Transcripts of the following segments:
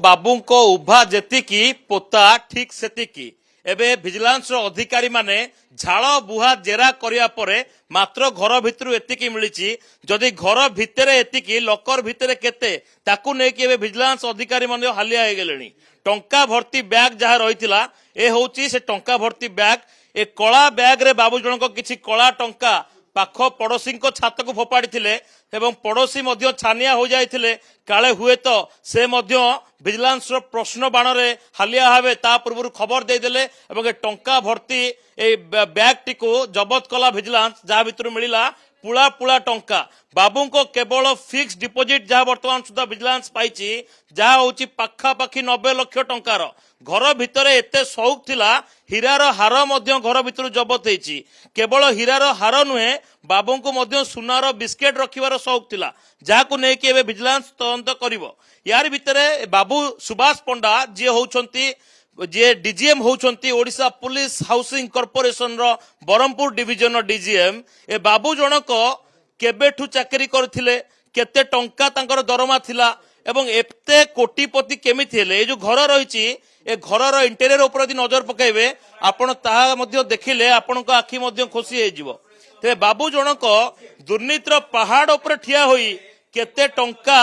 बाबूंको उभा जेतिकी पोता ठीक सेतिकी एबे विजिलेंस अधिकारी माने झाड़ बुहा जेरा करिया परे मात्र घर भितरु एतिकी मिलिची जदि घर भितरे एतिकी लकर भितरे केते ताकू नै कि एबे विजिलेंस अधिकारी माने हालिया हे गेलेनी टंका भर्ती बैग जहा रहितिला ए होची से टंका भर्ती बैग ए कला बैग रे बाबू जनक किछि कला टंका पाख पड़ोशी छात को फोपाड़ी थिले एवं पड़ोशी मध्य छानिया हो जाइथिले काले हुए तो से मध्य विजिलेंस प्रश्न बाण रे हालिया हावे ता पूर्व खबर दे देले एवं ए टंका भर्ती ए बैग टी को जबत कला विजिलेंस जहाँ भितर मिला पुला पुला टंका बाबू को केवल फिक्स डिपोजिट जहाँ वर्तमान सुधा विजिलेंस पाइछि जहाँ होची पाखापाखी 90 लाख टंकार घर भितर एते शौक थिला हीरार हार मध्य घर भितर जबत होईछि केवल हीरार हार नुहे बाबू को मध्य सुनार बिस्केट रखिबार शौक थिला जहाकू नै कि एबे विजिलेंस तदंत करिवो यार भितर बाबू सुभाष पंडा जे होउछंती जे डीजीएम होउछंती ओडिशा पुलिस हाउसिंग कॉर्पोरेशन रो बरहमपुर डिविजन डीजीएम ए बाबू जनक केबेठू चाकरी करथिले केते टंका तांकर दरमा थिला एवं एते कोटिपति केमिति हेले ए जो घर रहिछि ए घरर इंटेरियर ऊपर यदि नजर पकाइबे आपण ताहा मध्य देखिले आपणको आखि मध्य खुशी हे जिवो ते बाबू जनक दुर्नीतिर पहाड़ ऊपर ठिया होई केते टंका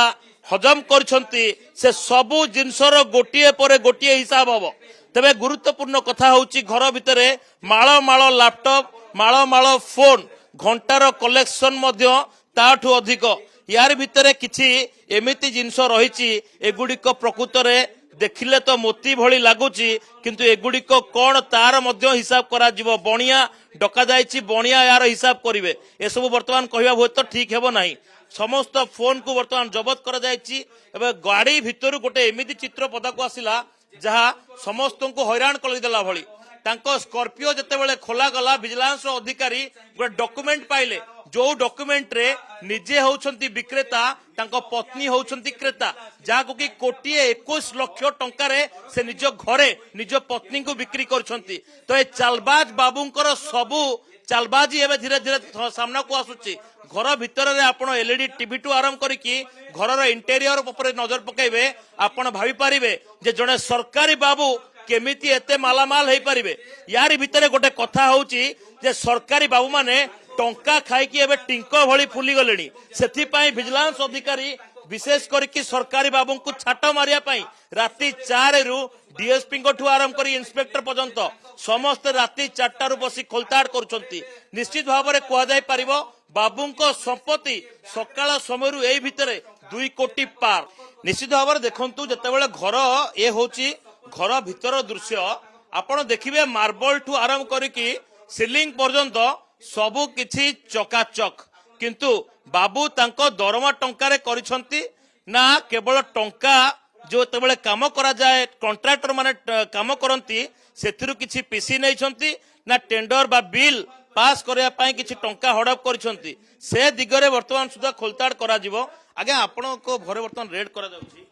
हजम करछंती से सबु जिनसर गोटिए परे गोटिए हिसाब हबो तबे गुरुत्वपूर्ण कथा होउची घर भितरे माळ माळ लैपटॉप माळ माळ फोन घंटार कलेक्शन मध्य ताठू अधिक यार भितरे किछि एमिति जिनस रहिछि एगुडिक प्रकृतरे देखिले तो मोती भली लगुची किंतु एगुडिक कौन तार मध्य हिसाब करा जिवो बणिया डका जाइछि बणिया यार हिसाब करिवे ए सब वर्तमान कहबा होय तो ठीक हेबो नाही समस्त फोन को वर्तमान जबत करा जाइछि एबे गाड़ी भितर गोटे एमिति चित्र पदाको आसिला जहा समस्त को हैरान कर देला भली तांको स्कॉर्पियो जतेबेले खोला गला विजिलेंस अधिकारी गोटे डॉक्यूमेंट पाइले जो डॉक्यूमेंट रे निजे होउछंती विक्रेता तांको पत्नी होउछंती क्रेता जाको कि कोटिए 21 लाख टंका रे से निज घरे निज पत्नी को बिक्री करछंती तो ए चालबाज बाबूंकर सबु चालबाजी एबे धीरे धीरे सामना को आसुची घर भितर रे आपण एलईडी टीवी टू आरंभ करिकी घरर इंटेरियर ऊपर नजर पकाइबे आपण भाबी पारिबे जे जने सरकारी बाबू केमिति एते मालामाल हेई पारिबे यारी भितरे गोटे कथा होउची जे सरकारी बाबू माने टंका खाइकी एबे टिंको भली फुली गलेनी सेथि पई विजिलेंस अधिकारी विशेष करके सरकारी बाबू को छाट मारिया पई राति 4 रु डीएसपी ठू आरंभ करी इंस्पेक्टर पर्यंत समस्त राति 4 रु बसी खोलताड़ करुछंती निश्चित भाव में कह जाय परिबो बाबूंको संपत्ति सकाळ समय रु एई भितरे 2 कोटी पार निश्चित भाव में देखंतु जतेबेले घर ए होची घर भितर दृश्य आपण देखिबे मार्बल ठू आरंभ करिकी सीलिंग पर्यंत सबु किछि चकाचक किंतु बाबू तांको दरमा टंकारे करिसंती ना केवल टंका जो तेबेले काम करा जाए कॉन्ट्रैक्टर माने काम करंती सेथिरु किछि पीसी नैछंती ना टेंडर बा बिल पास करिया पई किछि टंका हड़प करिसंती से दिगरे वर्तमान सुधा खोलताड़ करा जिवो आगे आपण को घरे वर्तमान रेड करा जाउछि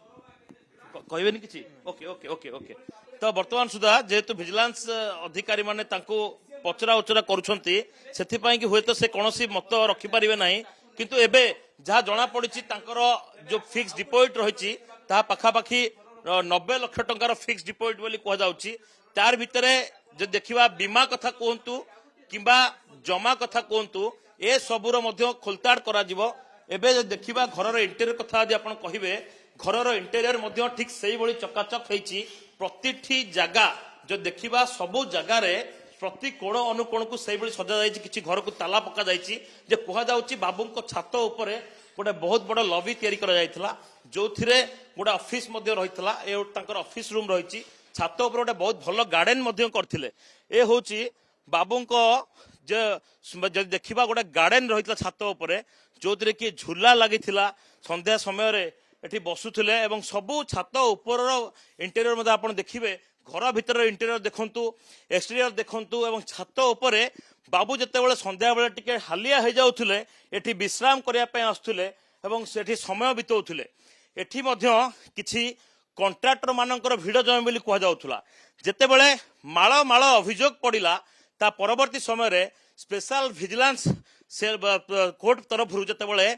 कहबेनी किछि ओके ओके ओके ओके तो वर्तमान सुधा जेतु विजिलेंस अधिकारी माने तांको पचरा उचरा करुछंती सेथि पई कि होय तो से कोनोसी मत रखि परिबे नाही किंतु एबे जहा जना पड़िछि तांकर जो फिक्स डिपोजिट रहिछि ता पाखापाखी 90 लाख टंकार फिक्स डिपोजिट बोली कह जाउछि तार भितरे जे देखिबा बीमा कथा कोहंतु किबा जमा कथा कोहंतु ए सबुर मध्य खोलताड़ करा जिवो एबे जे देखिबा घरर इंटेरियर कथा जे आपण कहिबे घरर इंटेरियर मध्य ठीक सेही बळी चकाचक हेछि प्रतिठी जगह जो देखिबा सबु जगह रे प्रति कोण अनुकोण को सही बड़ी सजा जाइछि किछि घर को ताला पका जाइछि जे कहा जाउछि बाबूंको छात ऊपर गोटे बहुत बड़ लॉबी तैयारी करा जायथिला जोथिरे गोटे ऑफिस मध्ये रहितला ए तांकर ऑफिस रूम रहिछि छात ऊपर गोटे बहुत भलो गार्डन मध्ये करथिले ए होछि बाबूंको जे जदि देखिबा गोटे गार्डन रहितला छात ऊपर जोथिरे कि झूला लागिथिला संध्या समय रे एठी बसुथिले एवं सबु छात ऊपर इंटेरियर मध्ये आपण देखिबे घर भितर इंटेरियर देखंतु एक्सटीरियर देखंतु एवं छात ऊपर बाबू जतेबेले संध्या बेले टिके हालिया हो जाउथिले एठी विश्राम करिया पय आस्थुले एवं सेठी समय बितौथिले एठी मध्य किछि कॉन्ट्रैक्टर मानकर भिड़ जमे बोली कह जाउथुला जतेबेले माळ माळ अभियोग पड़िला ता परवर्ती समय रे स्पेशल विजिलेंस कोर्ट तरफ जतेबेले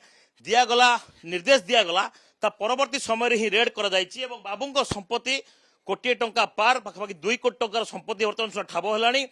दिया गला निर्देश दिया गला ତା ପରବର୍ତ୍ତୀ ସମୟରେ ହିଁ ରେଡ୍ କରାଯାଇଛି ଏବଂ ବାବୁଙ୍କ ସମ୍ପତ୍ତି କୋଟିଏ ଟଙ୍କା ପାର ପାଖାପାଖି 2 କୋଟି ଟଙ୍କାର ସମ୍ପତ୍ତି ବର୍ତ୍ତମାନ ସୁଦ୍ଧା ଠାବ ହେଲାଣି।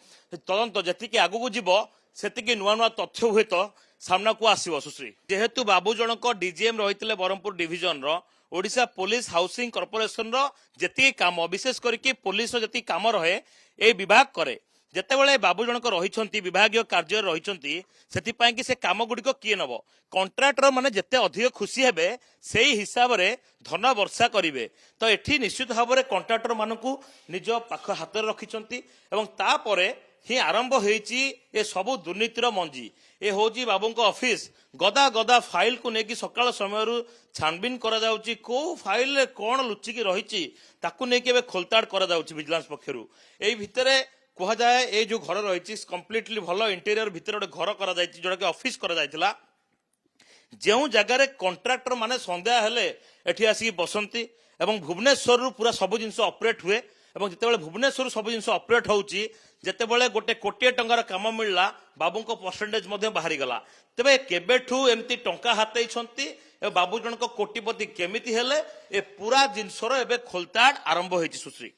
ତଦନ୍ତ ଯେତିକି ଆଗକୁ ଯିବ ସେତିକି ନୂଆ ନୂଆ ତଥ୍ୟ ହୁଏତ ସାମ୍ନାକୁ ଆସିବ। ସୁଶ୍ରୀ, ଯେହେତୁ ବାବୁ ଜଣକ ଡିଜିଏମ୍ ରହିଥିଲେ ବ୍ରହ୍ମପୁର ଡିଭିଜନର, ଓଡ଼ିଶା ପୋଲିସ ହାଉସିଂ କର୍ପୋରେସନର ଯେତିକି କାମ ବିଶେଷ କରିକି ପୋଲିସର ଯେତିକି କାମ ରହେ এই ବିଭାଗ କରେ। ଯେତେବେଳେ ବାବୁ ଜଣକ ରହିଛନ୍ତି ବିଭାଗୀୟ କାର୍ଯ୍ୟରେ ରହିଛନ୍ତି ସେଥିପାଇଁ କି ସେ କାମ ଗୁଡ଼ିକ କିଏ ନେବ? କଣ୍ଟ୍ରାକ୍ଟର ମାନେ ଯେତେ ଅଧିକ ଖୁସି ହେବେ ସେଇ ହିସାବରେ ଧନ ବର୍ଷା କରିବେ। ତ ଏଠି ନିଶ୍ଚିତ ଭାବରେ କଣ୍ଟ୍ରାକ୍ଟର ମାନଙ୍କୁ ନିଜ ପାଖ ହାତରେ ରଖିଛନ୍ତି ଏବଂ ତାପରେ ହିଁ ଆରମ୍ଭ ହେଇଛି ଏ ସବୁ ଦୁର୍ନୀତିର ମଞ୍ଜି। ଏ ହଉଛି ବାବୁଙ୍କ ଅଫିସ। ଗଦା ଗଦା ଫାଇଲକୁ ନେଇକି ସକାଳ ସମୟରୁ ଛାନବିନ କରାଯାଉଛି। କୋଉ ଫାଇଲରେ କ'ଣ ଲୁଚିକି ରହିଛି ତାକୁ ନେଇକି ଏବେ ଖୋଲତାଡ଼ କରାଯାଉଛି ଭିଜିଲାନ୍ସ ପକ୍ଷରୁ। ଏଇ ଭିତରେ କୁହାଯାଏ ଏଇ ଯୋଉ ଘର ରହିଛି କମ୍ପ୍ଲିଟଲି ଭଲ ଇଣ୍ଟେରିୟର ଭିତରେ ଗୋଟେ ଘର କରାଯାଇଛି ଯୋଉଟାକି ଅଫିସ କରାଯାଇଥିଲା। ଯେଉଁ ଜାଗାରେ କଣ୍ଟ୍ରାକ୍ଟର ମାନେ ସନ୍ଧ୍ୟା ହେଲେ ଏଠି ଆସିକି ବସନ୍ତି ଏବଂ ଭୁବନେଶ୍ୱରରୁ ପୁରା ସବୁ ଜିନିଷ ଅପରେଟ ହୁଏ ଏବଂ ଯେତେବେଳେ ଭୁବନେଶ୍ୱରରୁ ସବୁ ଜିନିଷ ଅପରେଟ ହେଉଛି ଯେତେବେଳେ ଗୋଟେ କୋଟିଏ ଟଙ୍କାର କାମ ମିଳିଲା ବାବୁଙ୍କ ପରସେଣ୍ଟେଜ ମଧ୍ୟ ବାହାରିଗଲା। ତେବେ କେବେଠୁ ଏମିତି ଟଙ୍କା ହାତେଇଛନ୍ତି ଏବଂ ବାବୁ ଜଣକ କୋଟିପତି କେମିତି ହେଲେ ଏ ପୁରା ଜିନିଷର ଏବେ ଖୋଲତାଡ଼ ଆରମ୍ଭ ହେଇଛି। ସୁଶ୍ରୀ।